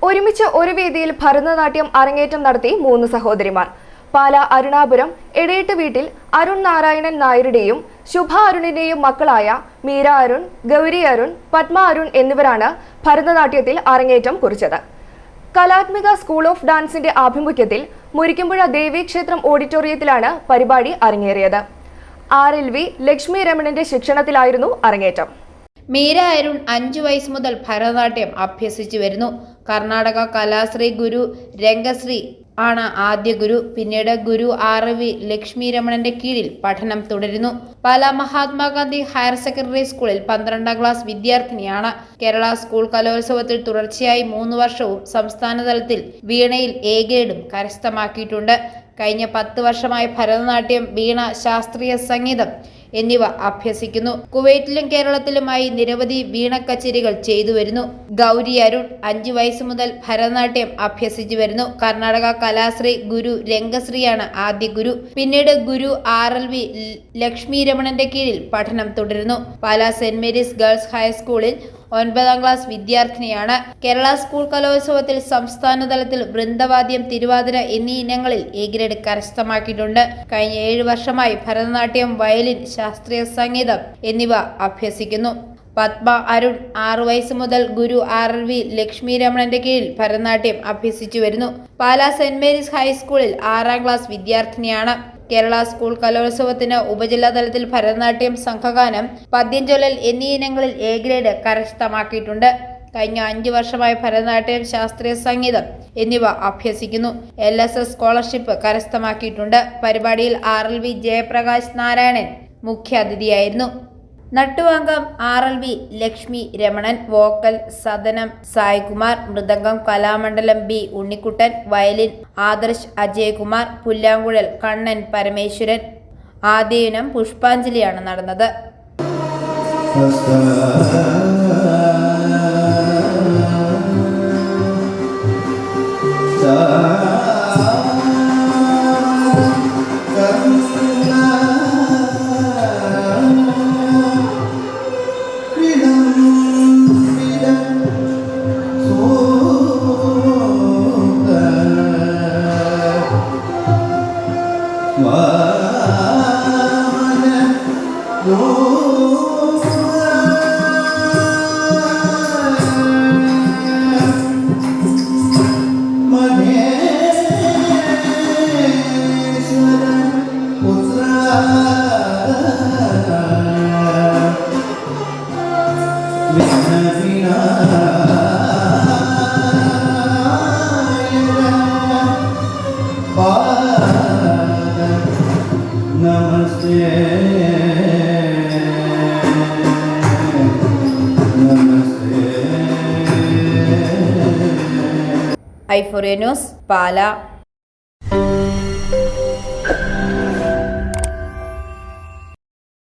ഒരുമിച്ച് ഒരു വേദിയിൽ ഭരതനാട്യം അരങ്ങേറ്റം നടത്തി 3 സഹോദരിമാർ. പാല അരുണാപുരം എടേട്ട് വീട്ടിൽ അരുൺ നാരായണൻ നായരുടെയും ശുഭ അരുണിന്റെയും മക്കളായ മീര അരുൺ, ഗൗരി അരുൺ, പത്മ അരുൺ എന്നിവരാണ് ഭരതനാട്യത്തിൽ അരങ്ങേറ്റം കുറിച്ചത്. കലാത്മിക സ്കൂൾ ഓഫ് ഡാൻസിന്റെ ആഭിമുഖ്യത്തിൽ മുരിക്കുംപുഴ ദേവീക്ഷേത്രം ഓഡിറ്റോറിയത്തിലാണ് പരിപാടി അരങ്ങേറിയത്. RLV ലക്ഷ്മി രമണന്റെ ശിക്ഷണത്തിലായിരുന്നു അരങ്ങേറ്റം. മീര അരുൺ 5 വയസ്സ് മുതൽ ഭരതനാട്യം അഭ്യസിച്ചു വരുന്നു. കർണാടക കലാശ്രീ ഗുരു രംഗശ്രീ ആണ് ആദ്യ ഗുരു. പിന്നീട് ഗുരു RLV ലക്ഷ്മി രമണന്റെ കീഴിൽ പഠനം തുടരുന്നു. പാല മഹാത്മാഗാന്ധി ഹയർ സെക്കൻഡറി സ്കൂളിൽ 12ാം ക്ലാസ് വിദ്യാർത്ഥിനിയാണ്. കേരള സ്കൂൾ കലോത്സവത്തിൽ തുടർച്ചയായി 3 വർഷവും സംസ്ഥാന തലത്തിൽ വീണയിൽ A ഗ്രേഡും കരസ്ഥമാക്കിയിട്ടുണ്ട്. കഴിഞ്ഞ 10 വർഷമായി ഭരതനാട്യം, വീണ, ശാസ്ത്രീയ സംഗീതം എന്നിവ അഭ്യസിക്കുന്നു. കുവൈറ്റിലും കേരളത്തിലുമായി നിരവധി വീണ കച്ചേരികൾ ചെയ്തു വരുന്നു. ഗൗരി അരുൺ 5 വയസ്സ് മുതൽ ഭരതനാട്യം അഭ്യസിച്ചു വരുന്നു. കർണാടക കലാശ്രീ ഗുരു രംഗശ്രീയാണ് ആദ്യ ഗുരു. പിന്നീട് ഗുരു RLV ലക്ഷ്മി രമണന്റെ കീഴിൽ പഠനം തുടരുന്നു. പാല സെന്റ് മേരീസ് ഗേൾസ് ഹൈസ്കൂളിൽ 9ാം ക്ലാസ് വിദ്യാർത്ഥിനിയാണ്. കേരള സ്കൂൾ കലോത്സവത്തിൽ സംസ്ഥാന തലത്തിൽ വൃന്ദവാദ്യം, തിരുവാതിര എന്നീ ഇനങ്ങളിൽ A ഗ്രേഡ് കരസ്ഥമാക്കിയിട്ടുണ്ട്. കഴിഞ്ഞ 7 വർഷമായി ഭരതനാട്യം, വയലിൻ, ശാസ്ത്രീയ സംഗീതം എന്നിവ അഭ്യസിക്കുന്നു. പത്മ അരുൺ 6 വയസ്സ് മുതൽ ഗുരു RLV ലക്ഷ്മി രമണന്റെ കീഴിൽ ഭരതനാട്യം അഭ്യസിച്ചു വരുന്നു. പാല സെന്റ് മേരീസ് ഹൈസ്കൂളിൽ 6ാം ക്ലാസ് വിദ്യാർത്ഥിനിയാണ്. കേരള സ്കൂൾ കലോത്സവത്തിന് ഉപജില്ലാ തലത്തിൽ ഭരതനാട്യം, സംഘഗാനം, പദ്യം ചൊല്ലൽ എന്നീ ഇനങ്ങളിൽ A ഗ്രേഡ് കരസ്ഥമാക്കിയിട്ടുണ്ട്. കഴിഞ്ഞ 5 വർഷമായി ഭരതനാട്യം, ശാസ്ത്രീയ സംഗീതം എന്നിവ അഭ്യസിക്കുന്നു. LSS സ്കോളർഷിപ്പ് കരസ്ഥമാക്കിയിട്ടുണ്ട്. പരിപാടിയിൽ RLV ജയപ്രകാശ് നാരായണൻ മുഖ്യാതിഥിയായിരുന്നു. നട്ടുവാങ്കം RLV Lakshmi Ramanan, vocal Sadanam Saikumar, mridangam Kalamandalam B Unnikuttan, violin Adarsh Ajaykumar, പുല്ലാങ്കുഴൽ കണ്ണൻ പരമേശ്വരൻ. ആദ്യയിനം പുഷ്പാഞ്ജലിയാണ് നടന്നത്. I4A News, Pala.